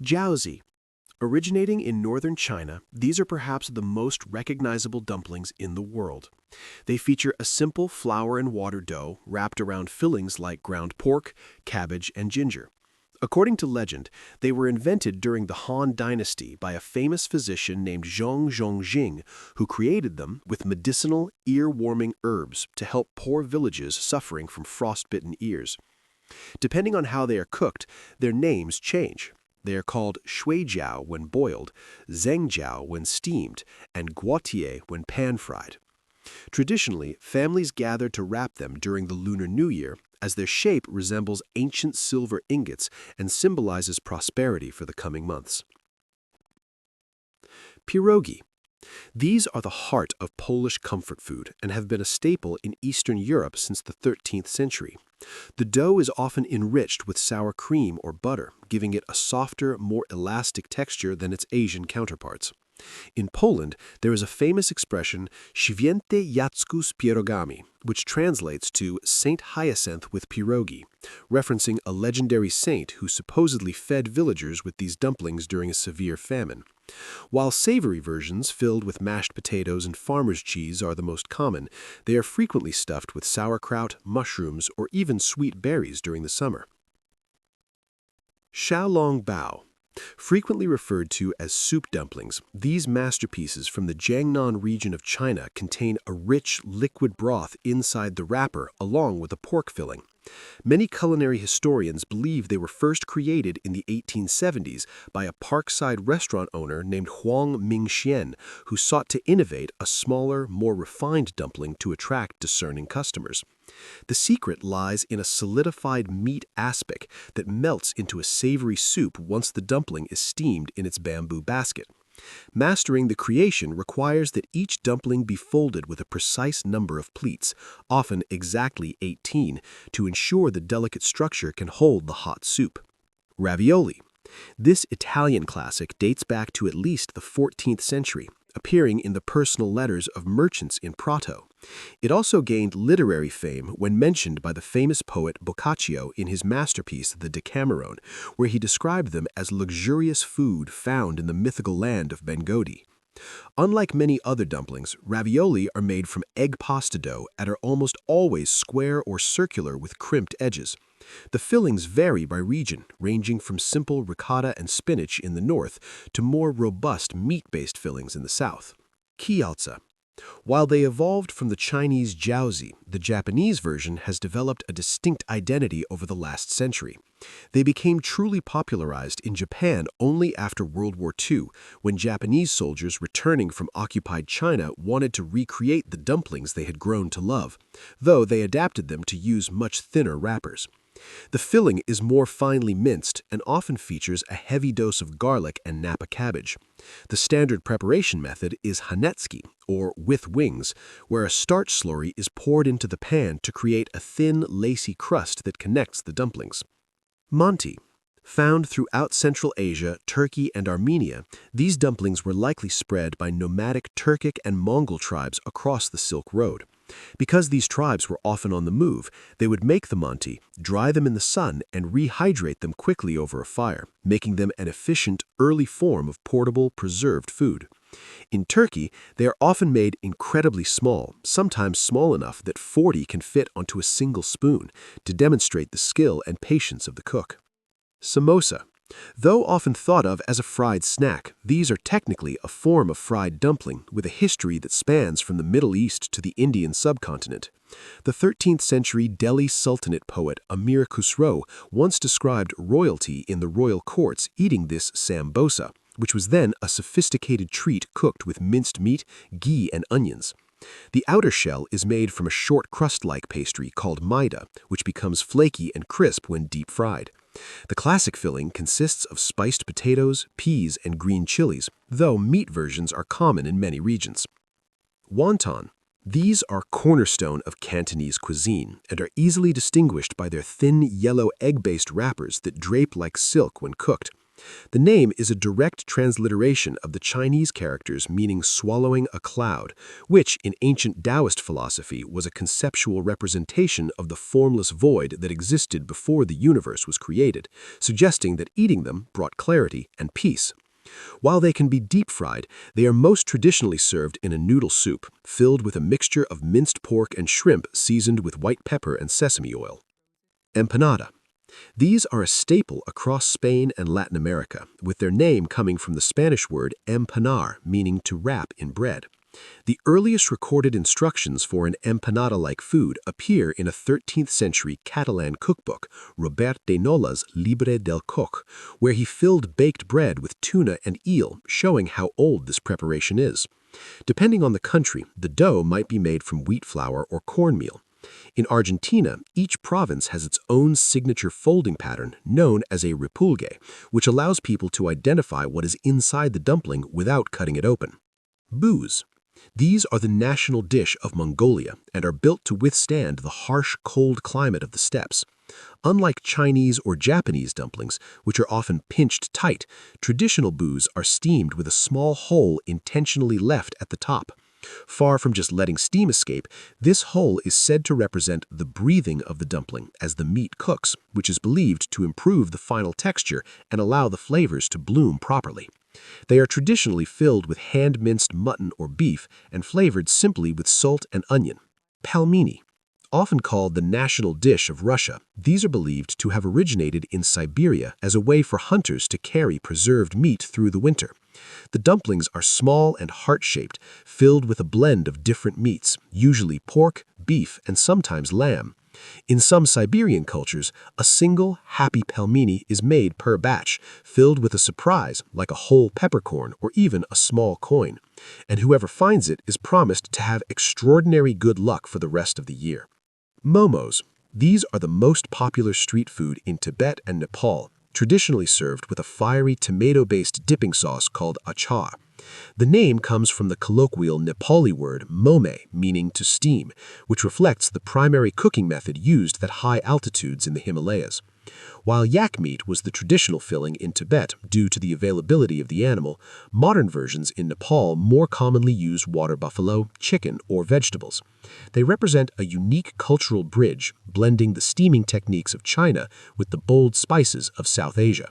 Jiaozi. Originating in northern China, these are perhaps the most recognizable dumplings in the world. They feature a simple flour and water dough wrapped around fillings like ground pork, cabbage, and ginger. According to legend, they were invented during the Han Dynasty by a famous physician named Zhong Zhongjing, who created them with medicinal, ear-warming herbs to help poor villages suffering from frostbitten ears. Depending on how they are cooked, their names change. They are called shuijiao when boiled, zhengjiao when steamed, and guotie when pan-fried. Traditionally, families gather to wrap them during the Lunar New Year, as their shape resembles ancient silver ingots and symbolizes prosperity for the coming months. Pierogi. These are the heart of Polish comfort food and have been a staple in Eastern Europe since the 13th century. The dough is often enriched with sour cream or butter, giving it a softer, more elastic texture than its Asian counterparts. In Poland, there is a famous expression, święty Jacku z pierogami, which translates to Saint Hyacinth with pierogi, referencing a legendary saint who supposedly fed villagers with these dumplings during a severe famine. While savory versions filled with mashed potatoes and farmer's cheese are the most common, they are frequently stuffed with sauerkraut, mushrooms, or even sweet berries during the summer. Xiaolongbao. Frequently referred to as soup dumplings, these masterpieces from the Jiangnan region of China contain a rich, liquid broth inside the wrapper along with a pork filling. Many culinary historians believe they were first created in the 1870s by a parkside restaurant owner named Huang Mingxian, who sought to innovate a smaller, more refined dumpling to attract discerning customers. The secret lies in a solidified meat aspic that melts into a savory soup once the dumpling is steamed in its bamboo basket. Mastering the creation requires that each dumpling be folded with a precise number of pleats, often exactly 18, to ensure the delicate structure can hold the hot soup. Ravioli. This Italian classic dates back to at least the 14th century, appearing in the personal letters of merchants in Prato. It also gained literary fame when mentioned by the famous poet Boccaccio in his masterpiece The Decameron, where he described them as luxurious food found in the mythical land of Bengodi. Unlike many other dumplings, ravioli are made from egg pasta dough and are almost always square or circular with crimped edges. The fillings vary by region, ranging from simple ricotta and spinach in the north to more robust meat-based fillings in the south. Gyoza. While they evolved from the Chinese Jiaozi, the Japanese version has developed a distinct identity over the last century. They became truly popularized in Japan only after World War II, when Japanese soldiers returning from occupied China wanted to recreate the dumplings they had grown to love, though they adapted them to use much thinner wrappers. The filling is more finely minced and often features a heavy dose of garlic and Napa cabbage. The standard preparation method is hanetsuki, or with wings, where a starch slurry is poured into the pan to create a thin, lacy crust that connects the dumplings. Manti. Found throughout Central Asia, Turkey, and Armenia, these dumplings were likely spread by nomadic Turkic and Mongol tribes across the Silk Road. Because these tribes were often on the move, they would make the manti, dry them in the sun, and rehydrate them quickly over a fire, making them an efficient, early form of portable, preserved food. In Turkey, they are often made incredibly small, sometimes small enough that 40 can fit onto a single spoon, to demonstrate the skill and patience of the cook. Samosa. Though often thought of as a fried snack, these are technically a form of fried dumpling with a history that spans from the Middle East to the Indian subcontinent. The 13th century Delhi Sultanate poet Amir Khusro once described royalty in the royal courts eating this sambosa, which was then a sophisticated treat cooked with minced meat, ghee, and onions. The outer shell is made from a short crust-like pastry called maida, which becomes flaky and crisp when deep fried. The classic filling consists of spiced potatoes, peas, and green chilies, though meat versions are common in many regions. Wonton. These are cornerstone of Cantonese cuisine and are easily distinguished by their thin, yellow egg-based wrappers that drape like silk when cooked. The name is a direct transliteration of the Chinese characters meaning swallowing a cloud, which in ancient Taoist philosophy was a conceptual representation of the formless void that existed before the universe was created, suggesting that eating them brought clarity and peace. While they can be deep-fried, they are most traditionally served in a noodle soup, filled with a mixture of minced pork and shrimp seasoned with white pepper and sesame oil. Empanada. These are a staple across Spain and Latin America, with their name coming from the Spanish word empanar, meaning to wrap in bread. The earliest recorded instructions for an empanada-like food appear in a 13th-century Catalan cookbook, Robert de Nola's Libre del Coc, where he filled baked bread with tuna and eel, showing how old this preparation is. Depending on the country, the dough might be made from wheat flour or cornmeal. In Argentina, each province has its own signature folding pattern known as a repulgue, which allows people to identify what is inside the dumpling without cutting it open. Buuz. These are the national dish of Mongolia and are built to withstand the harsh, cold climate of the steppes. Unlike Chinese or Japanese dumplings, which are often pinched tight, traditional buuz are steamed with a small hole intentionally left at the top. Far from just letting steam escape, this hole is said to represent the breathing of the dumpling as the meat cooks, which is believed to improve the final texture and allow the flavors to bloom properly. They are traditionally filled with hand-minced mutton or beef and flavored simply with salt and onion. Pelmeni. Often called the national dish of Russia, these are believed to have originated in Siberia as a way for hunters to carry preserved meat through the winter. The dumplings are small and heart-shaped, filled with a blend of different meats, usually pork, beef, and sometimes lamb. In some Siberian cultures, a single, happy pelmeni is made per batch, filled with a surprise like a whole peppercorn or even a small coin. And whoever finds it is promised to have extraordinary good luck for the rest of the year. Momos. These are the most popular street food in Tibet and Nepal, traditionally served with a fiery tomato-based dipping sauce called achar. The name comes from the colloquial Nepali word mome, meaning to steam, which reflects the primary cooking method used at high altitudes in the Himalayas. While yak meat was the traditional filling in Tibet due to the availability of the animal, modern versions in Nepal more commonly use water buffalo, chicken, or vegetables. They represent a unique cultural bridge, blending the steaming techniques of China with the bold spices of South Asia.